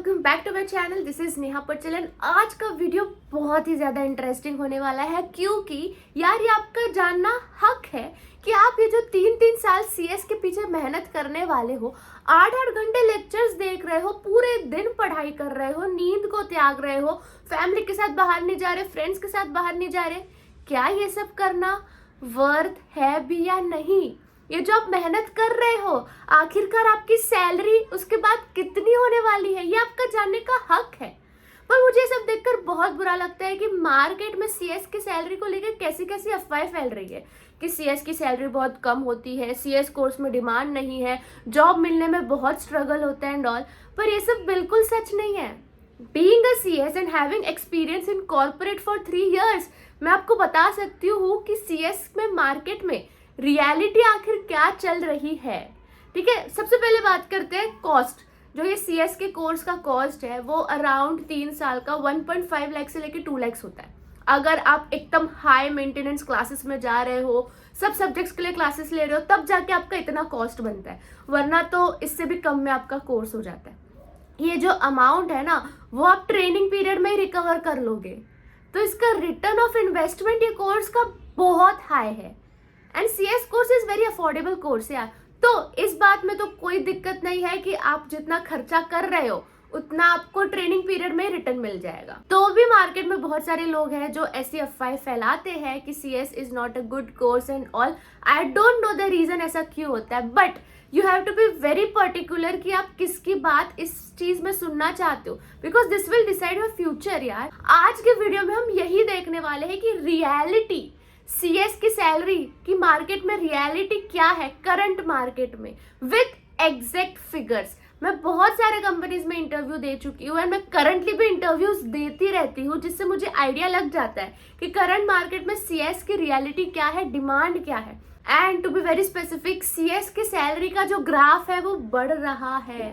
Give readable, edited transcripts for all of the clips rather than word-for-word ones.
Welcome back to my channel. This is Neha Patel. आज का video बहुत ही ज़्यादा इंटरेस्टिंग होने वाला है क्योंकि यार ये आपका जानना हक है कि आप ये जो 3-3 साल सीएस के पीछे मेहनत करने वाले हो, 8-8 घंटे लेक्चर्स देख रहे हो, पूरे दिन पढ़ाई कर रहे हो, नींद को त्याग रहे हो, फैमिली के साथ बाहर नहीं जा रहे, फ्रेंड्स के साथ बाहर नहीं जा रहे, क्या ये सब करना वर्थ है भी या नहीं? ये जो आप मेहनत कर रहे हो, आखिरकार आपकी सैलरी उसके बाद कितनी होने वाली है, ये आपका जानने का हक है। पर मुझे सब देखकर बहुत बुरा लगता है कि मार्केट में सीएस की सैलरी को लेकर कैसी कैसी अफवाहें फैल रही है कि सीएस की सैलरी बहुत कम होती है, सीएस कोर्स में डिमांड नहीं है, जॉब मिलने में बहुत स्ट्रगल होता है एंड ऑल। पर ये सब बिल्कुल सच नहीं है। Being a CS and having experience in corporate for 3 years, मैं आपको बता सकती हूँ कि सीएस में मार्केट में रियलिटी आखिर क्या चल रही है। ठीक है, सबसे पहले बात करते हैं कॉस्ट। जो ये सीएस के कोर्स का कॉस्ट है वो अराउंड 3 साल का 1.5 लाख से लेके 2 लाख होता है। अगर आप एकदम हाई मेंटेनेंस क्लासेस में जा रहे हो, सब सब्जेक्ट्स के लिए क्लासेस ले रहे हो, तब जाके आपका इतना कॉस्ट बनता है, वरना तो इससे भी कम में आपका कोर्स हो जाता है। ये जो अमाउंट है ना, वो आप ट्रेनिंग पीरियड में ही रिकवर कर लोगे। तो इसका रिटर्न ऑफ इन्वेस्टमेंट ये कोर्स का बहुत हाई है and CS course is very affordable course यार। तो इस बात में तो कोई दिक्कत नहीं है कि आप जितना खर्चा कर रहे हो उतना आपको ट्रेनिंग पीरियड में रिटर्न मिल जाएगा। तो भी मार्केट में बहुत सारे लोग हैं जो ऐसी अफवाहें फैलाते हैं कि CS is not a good course and all. I don't know the reason ऐसा क्यों होता है, but you have to be very particular कि आप किसकी बात इस चीज में सुनना चाहते हो, because this will decide your future यार। आज के वीडियो में हम यही देखने वाले हैं कि रियलिटी सीएस की सैलरी की मार्केट में रियलिटी क्या है करंट मार्केट में विथ एग्जैक्ट फिगर्स। मैं बहुत सारे कंपनीज में इंटरव्यू दे चुकी हूँ एंड मैं करंटली भी इंटरव्यूज देती रहती हूँ, जिससे मुझे आइडिया लग जाता है कि करंट मार्केट में सीएस की रियलिटी क्या है, डिमांड क्या है। And to be very specific, CS की सैलरी का जो ग्राफ है वो बढ़ रहा है।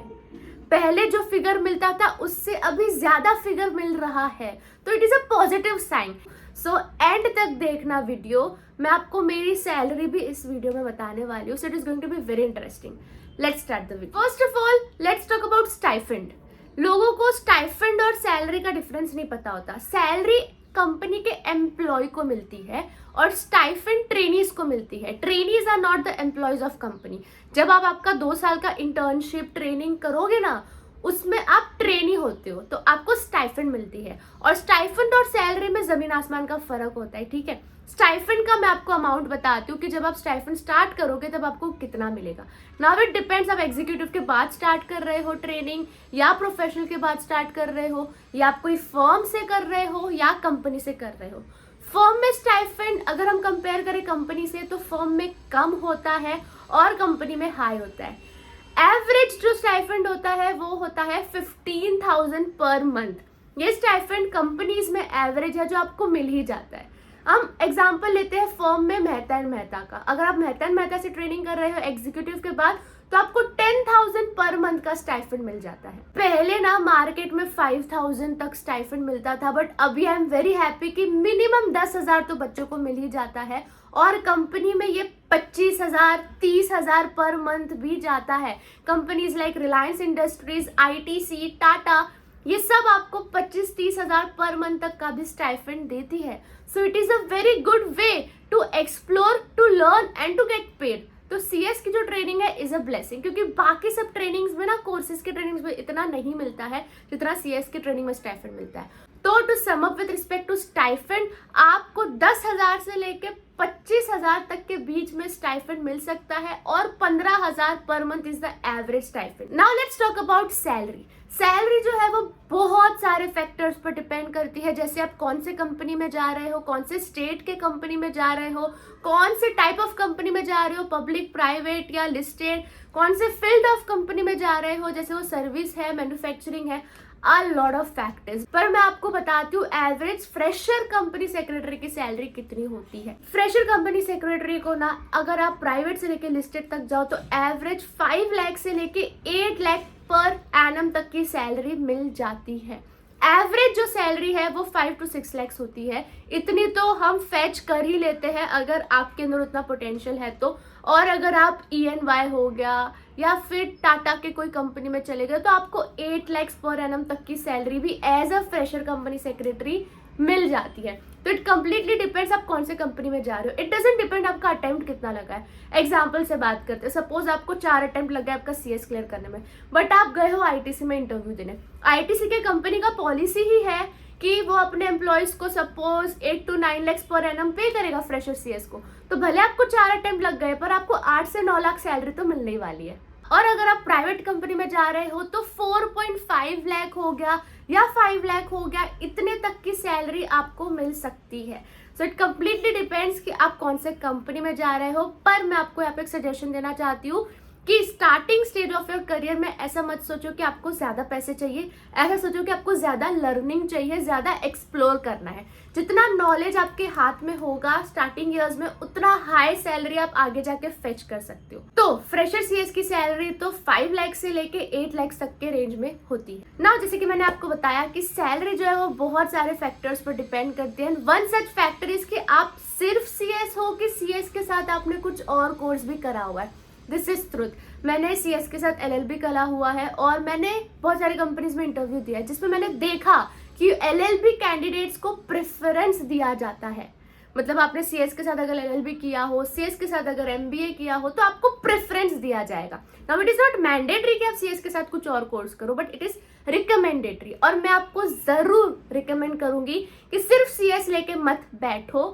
पहले जो फिगर मिलता था उससे अभी ज्यादा फिगर मिल रहा है, तो it is a positive sign. So end तक देखना वीडियो, मैं आपको मेरी सैलरी भी इस वीडियो में बताने वाली हूँ। So it is going to be very interesting. Let's start the video. First of all let's talk about stipend. लोगों को स्टाइफेंड और सैलरी का डिफरेंस नहीं पता होता। सैलरी कंपनी के एम्प्लॉय को मिलती है और स्टाइफेंड ट्रेनीज को मिलती है। Trainees are not the employees of company. जब आप आपका 2 साल का इंटर्नशिप ट्रेनिंग करोगे ना, उसमें आप ट्रेनी होते हो, तो आपको स्टाइफेंड मिलती है। और स्टाइफेंड और सैलरी में जमीन आसमान का फर्क होता है। ठीक है, स्टाइफेंड का मैं आपको अमाउंट बताती हूँ कि जब आप स्टाइफेंड स्टार्ट करोगे तब आपको कितना मिलेगा। नाउ इट डिपेंड्स, आप एग्जीक्यूटिव के बाद स्टार्ट कर रहे हो ट्रेनिंग या प्रोफेशनल के बाद स्टार्ट कर रहे हो, या आप कोई फर्म से कर रहे हो या कंपनी से कर रहे हो। फर्म में स्टाइफेंड अगर हम कंपेयर करें कंपनी से, तो फर्म में कम होता है और कंपनी में हाई होता है। एवरेज जो स्टाइफेंड होता है वो होता है 15,000 पर मंथ। ये स्टाइफेंड कंपनीज में एवरेज है जो आपको मिल ही जाता है। हम एग्जांपल लेते हैं फर्म में मेहता एंड मेहता का। अगर आप मेहता एंड मेहता से ट्रेनिंग कर रहे हो एग्जीक्यूटिव के बाद, तो आपको 10,000 पर मंथ का स्टाइफेंड मिल जाता है। पहले ना मार्केट में 5,000 तक स्टाइफेंड मिलता था, बट अभी आई एम वेरी हैप्पी कि मिनिमम 10,000 तो बच्चों को मिल ही जाता है और कंपनी में ये 25,000 30,000 पर मंथ भी जाता है। Companies like Reliance industries, ITC, Tata, ये सब आपको 25-30,000 पर मंथ तक का भी स्टाइफेंड देती है। So it is a very good way to explore, to learn and to get paid. तो सीएस की जो ट्रेनिंग है इज अ ब्लेसिंग, क्योंकि बाकी सब ट्रेनिंग्स में ना, कोर्सेज के ट्रेनिंग्स में इतना नहीं मिलता है जितना सीएस की ट्रेनिंग में स्टाइफेंड मिलता है। तो to sum up with respect to stipend, आपको 10,000 से लेके 25,000 तक के बीच में स्टाइफेंड मिल सकता है और 15,000 per month is the average stipend. Now let's talk about salary. Salary जो है वो बहुत सारे फैक्टर्स पर डिपेंड करती है, जैसे आप कौन से कंपनी में जा रहे हो, कौन से स्टेट के कंपनी में जा रहे हो, कौन से टाइप ऑफ कंपनी में जा रहे हो, पब्लिक, प्राइवेट या लिस्टेड, कौन से फील्ड ऑफ कंपनी में जा रहे हो, जैसे वो सर्विस है, मैन्युफैक्चरिंग है, a lot of factors। पर मैं आपको बताती हूँ एवरेज फ्रेशर कंपनी सेक्रेटरी की सैलरी कितनी होती है। फ्रेशर कंपनी सेक्रेटरी को ना, अगर आप प्राइवेट से लेके लिस्टेड तक जाओ तो एवरेज 5 लाख से लेके 8 लाख पर एनम तक की सैलरी मिल जाती है। एवरेज जो सैलरी है वो 5 to 6 lakhs होती है। इतनी तो हम फेच कर ही लेते हैं अगर आपके अंदर उतना पोटेंशियल है तो। और अगर आप ENY हो गया या फिर टाटा के कोई कंपनी में चले गए तो आपको 8 lakhs पर एनम तक की सैलरी भी as a fresher company secretary मिल जाती है। तो इट कम्प्लीटली डिपेंड्स आप कौन से कंपनी में जा रहे हो। इट डजेंट डिपेंड आपका अटेम्प्ट कितना लगा है। एग्जाम्पल से बात करते हैं, सपोज आपको 4 अटेम्प्ट लगा है आपका CS क्लियर करने में, बट आप गए हो ITC में इंटरव्यू देने। ITC के कंपनी का पॉलिसी ही है कि वो अपने एम्प्लॉयज को suppose 8 to 9 lakhs per annum पे करेगा फ्रेशर CS को। तो भले आपको 4 अटेम्प्ट लग गए पर आपको 8 से 9 लाख सैलरी तो मिलने ही वाली है। और अगर आप प्राइवेट कंपनी में जा रहे हो तो 4.5 लाख हो गया या 5 लाख हो गया, इतने तक की सैलरी आपको मिल सकती है। सो इट कम्प्लीटली डिपेंड्स कि आप कौन से कंपनी में जा रहे हो। पर मैं आपको यहाँ पे एक सजेशन देना चाहती हूँ कि starting stage of your career में ऐसा मत सोचो कि आपको ज्यादा पैसे चाहिए, ऐसा सोचो कि आपको ज्यादा लर्निंग चाहिए, ज्यादा एक्सप्लोर करना है। जितना नॉलेज आपके हाथ में होगा स्टार्टिंग ईयर्स में, उतना हाई सैलरी आप आगे जाके फेच कर सकते हो। तो फ्रेशर CS की सैलरी तो 5 लाख से लेके 8 लाख तक के रेंज में होती है ना। जैसे कि मैंने आपको बताया कि सैलरी जो है वो बहुत सारे फैक्टर्स पर डिपेंड करती है। वन सच फैक्टर इज कि आप सिर्फ CS हो कि CS के साथ आपने कुछ और कोर्स भी करा हुआ है। This is truth. मैंने CS के साथ LLB करा हुआ है और मैंने बहुत सारी कंपनीज में इंटरव्यू दिया है जिसमें मैंने देखा कि LLB कैंडिडेट्स को प्रेफरेंस दिया जाता है। मतलब आपने CS के साथ अगर LLB किया हो, CS के साथ अगर MBA किया हो तो आपको प्रेफरेंस दिया जाएगा। Now it is not mandatory कि आप CS के साथ कुछ और कोर्स करो, बट इट इज रिकमेंडेटरी। और मैं आपको जरूर रिकमेंड करूंगी कि सिर्फ CS लेके मत बैठो,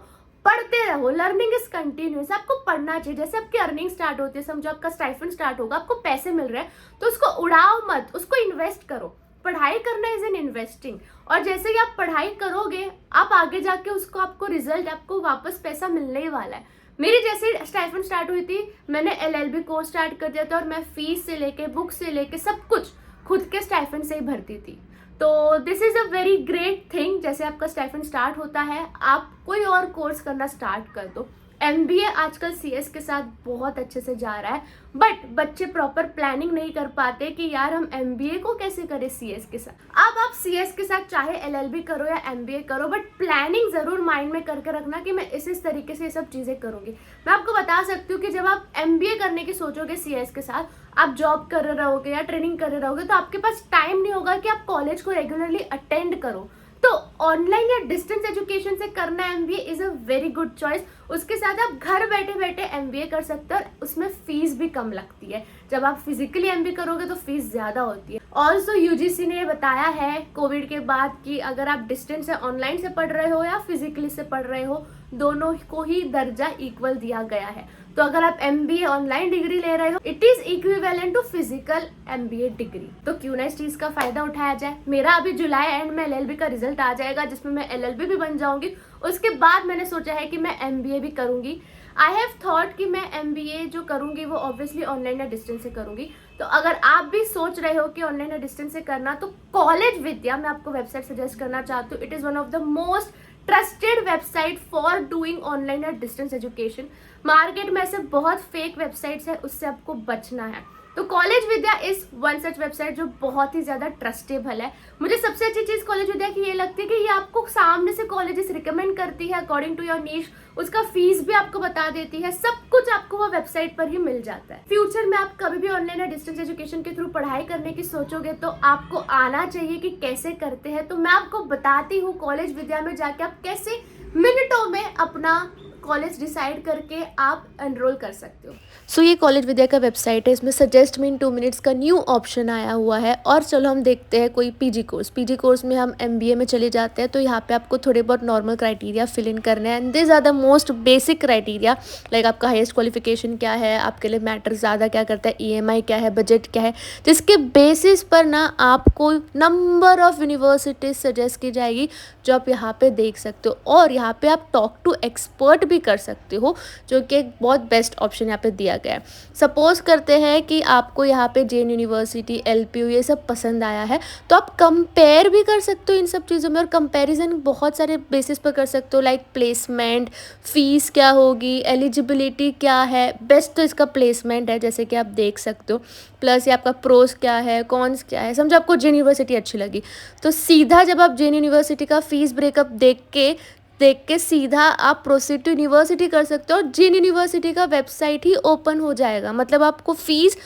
पढ़ते रहो। लर्निंग इज कंटिन्यूस, आपको पढ़ना चाहिए। जैसे आपकी अर्निंग स्टार्ट होती है, समझो आपका स्टाइफंड स्टार्ट होगा, आपको पैसे मिल रहे हैं तो उसको उड़ाओ मत, उसको इन्वेस्ट करो। पढ़ाई करना इज एन इन्वेस्टिंग। और जैसे ही आप पढ़ाई करोगे आप आगे जाके उसको आपको रिजल्ट, आपको वापस पैसा मिलने ही वाला है। मेरी जैसे स्टाइफंड स्टार्ट हुई थी, मैंने LLB कोर्स स्टार्ट कर दिया था और मैं फीस से लेके बुक से लेके सब कुछ खुद के स्टाइफंड से ही भरती थी। तो this is a very great thing. जैसे आपका स्टाइफंड स्टार्ट होता है आप कोई और कोर्स करना स्टार्ट कर दो। MBA आजकल CS के साथ बहुत अच्छे से जा रहा है, बट बच्चे प्रॉपर प्लानिंग नहीं कर पाते कि यार हम MBA को कैसे करें CS के साथ। अब आप CS के साथ चाहे LLB करो या MBA करो, बट प्लानिंग जरूर माइंड में करके रखना कि मैं इस तरीके से ये सब चीजें करूंगी। मैं आपको बता सकती हूँ कि जब आप MBA करने की सोचोगे CS के साथ, आप जॉब कर रहे रहोगे या ट्रेनिंग कर रहे रहोगे तो आपके पास टाइम नहीं होगा कि आप कॉलेज को रेगुलरली अटेंड करो। तो ऑनलाइन या डिस्टेंस एजुकेशन से करना MBA is a very good choice. उसके साथ आप घर बैठे बैठे MBA कर सकते हो और उसमें फीस भी कम लगती है। जब आप फिजिकली MBA करोगे तो फीस ज्यादा होती है। ऑल्सो UGC ने बताया है कोविड के बाद कि अगर आप डिस्टेंस से ऑनलाइन से पढ़ रहे हो या फिजिकली से पढ़ रहे हो, दोनों को ही दर्जा इक्वल दिया गया है। तो अगर आप MBA ऑनलाइन डिग्री ले रहे हो, it is equivalent to physical MBA degree. तो क्यों ना इस चीज का फायदा उठाया जाए। मेरा अभी जुलाई एंड में LLB का रिजल्ट आ जाएगा जिसमें मैं LLB भी बन जाऊंगी। उसके बाद मैंने सोचा है कि मैं MBA भी करूंगी। आई हैव थॉट कि मैं MBA जो करूंगी वो ऑब्वियसली ऑनलाइन या डिस्टेंस से करूंगी। तो अगर आप भी सोच रहे हो कि ऑनलाइन या डिस्टेंस से करना, तो कॉलेज विद्या मैं आपको वेबसाइट सजेस्ट करना चाहती हूँ। It is one of the most trusted website for doing online या डिस्टेंस एजुकेशन। मार्केट में ऐसे बहुत फेक वेबसाइट्स है, उससे आपको बचना है। तो college Vidya is one such website जो बहुत ही ज्यादा ट्रस्टेबल है। मुझे सबसे अच्छी चीज कॉलेज विद्या की ये लगती है कि ये आपको सामने से कॉलेजेस रिकमेंड करती है अकॉर्डिंग टू योर नीश। उसका फीस भी आपको बता देती है, सब कुछ आपको वो वेबसाइट पर ही मिल जाता है। फ्यूचर में आप कभी भी ऑनलाइन या डिस्टेंस एजुकेशन के थ्रू पढ़ाई करने की सोचोगे तो आपको आना चाहिए कि कैसे करते हैं। तो मैं आपको बताती हूँ कॉलेज विद्या में जाके आप कैसे मिनटों में अपना कॉलेज डिसाइड करके आप एनरोल कर सकते हो। सो ये कॉलेज विद्या का वेबसाइट है। इसमें सजेस्ट मी इन 2 मिनट्स का न्यू ऑप्शन आया हुआ है। और चलो हम देखते हैं कोई PG कोर्स में हम MBA में चले जाते हैं। तो यहाँ पे आपको थोड़े बहुत नॉर्मल क्राइटेरिया फिल इन करने हैं। And this are the most basic criteria, like आपका हाईएस्ट क्वालिफिकेशन क्या है, आपके लिए मैटर ज़्यादा क्या करता है, EMI क्या है, बजट क्या है, जिसके बेसिस पर ना आपको नंबर ऑफ यूनिवर्सिटीज सजेस्ट की जाएगी जो आप यहाँ पे देख सकते हो। और यहाँ पे आप टॉक टू एक्सपर्ट भी कर सकते हो, जो कि एक बहुत बेस्ट ऑप्शन यहाँ पे दिया गया है। सपोज करते हैं कि आपको यहाँ पे जैन यूनिवर्सिटी, LPU ये सब पसंद आया है, तो आप कंपेयर भी कर सकते हो इन सब चीज़ों में, और कंपैरिजन बहुत सारे बेसिस पर कर सकते हो, लाइक प्लेसमेंट, फीस क्या होगी, एलिजिबिलिटी क्या है। बेस्ट तो इसका प्लेसमेंट है, जैसे कि आप देख सकते हो, प्लस ये आपका प्रोस क्या है, कॉन्स क्या है। समझो आपको जैन यूनिवर्सिटी अच्छी लगी, तो सीधा जब आप जैन यूनिवर्सिटी का फीस ब्रेकअप देख के सीधा आप प्रोसीड टू यूनिवर्सिटी कर सकते हो, और जैन यूनिवर्सिटी का वेबसाइट ही ओपन हो जाएगा। मतलब आपको फीस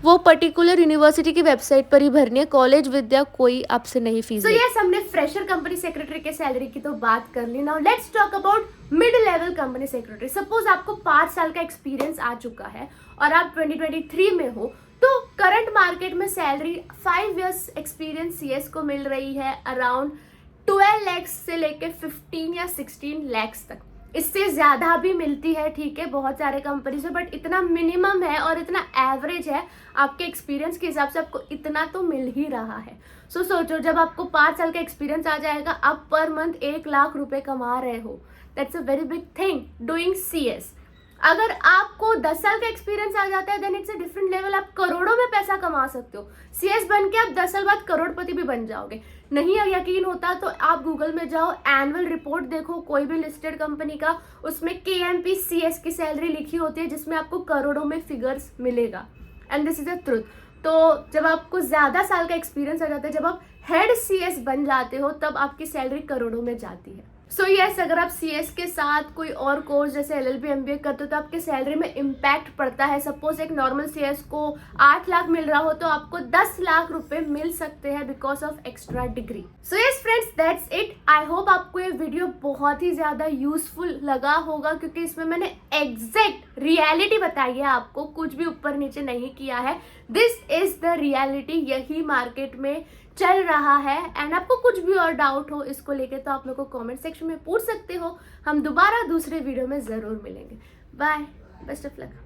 वो पर्टिकुलर यूनिवर्सिटी की वेबसाइट पर ही भरनी है, कॉलेज विद्या कोई आपसे नहीं फीस। सो यस, हमने फ्रेशर कंपनी सेक्रेटरी के सैलरी की तो बात कर ली। Now let's talk about mid level company secretary. Suppose आपको 5 साल का एक्सपीरियंस आ चुका है और आप 2023 में हो, तो करंट मार्केट में सैलरी 5 इयर्स एक्सपीरियंस CS को मिल रही है अराउंड 12 लैक्स से लेके 15 या 16 लैक्स तक। इससे ज्यादा भी मिलती है, ठीक है, बहुत सारे कंपनीज में, बट इतना मिनिमम है और इतना एवरेज है, आपके एक्सपीरियंस के हिसाब से आपको इतना तो मिल ही रहा है। सो सोचो, जब आपको 5 साल का एक्सपीरियंस आ जाएगा, आप पर मंथ 1 लाख रुपए कमा रहे हो। That's a very big thing doing CS। अगर आपको 10 साल का एक्सपीरियंस आ जाता है, then it's a different level, आप करोड़ों में पैसा कमा सकते हो। CS बन के आप 10 साल बाद करोड़पति भी बन जाओगे। नहीं यकीन होता तो आप गूगल में जाओ, एनुअल रिपोर्ट देखो कोई भी लिस्टेड कंपनी का, उसमें KMP CS की सैलरी लिखी होती है, जिसमें आपको करोड़ों में फिगर्स मिलेगा। And this is the truth. तो जब आपको ज्यादा साल का एक्सपीरियंस आ जाता है, जब आप हेड CS बन जाते हो, तब आपकी सैलरी करोड़ों में जाती है। सो यस, अगर आप CS के साथ कोई और कोर्स जैसे LLB MBA करते हो, तो आपके सैलरी में इम्पैक्ट पड़ता है। सपोज एक नॉर्मल CS को 8 लाख मिल रहा हो, तो आपको 10 लाख रुपए मिल सकते हैं because of extra degree. So yes friends, that's it. I hope आपको ये वीडियो बहुत ही ज्यादा यूजफुल लगा होगा, क्योंकि इसमें मैंने एग्जैक्ट रियलिटी बताई है आपको, कुछ भी ऊपर नीचे नहीं किया है। दिस इज द रियलिटी, यही मार्केट में चल रहा है। एंड आपको कुछ भी और डाउट हो इसको लेके, तो आप मेरे को कमेंट सेक्शन में पूछ सकते हो। हम दोबारा दूसरे वीडियो में जरूर मिलेंगे। Bye, best of luck.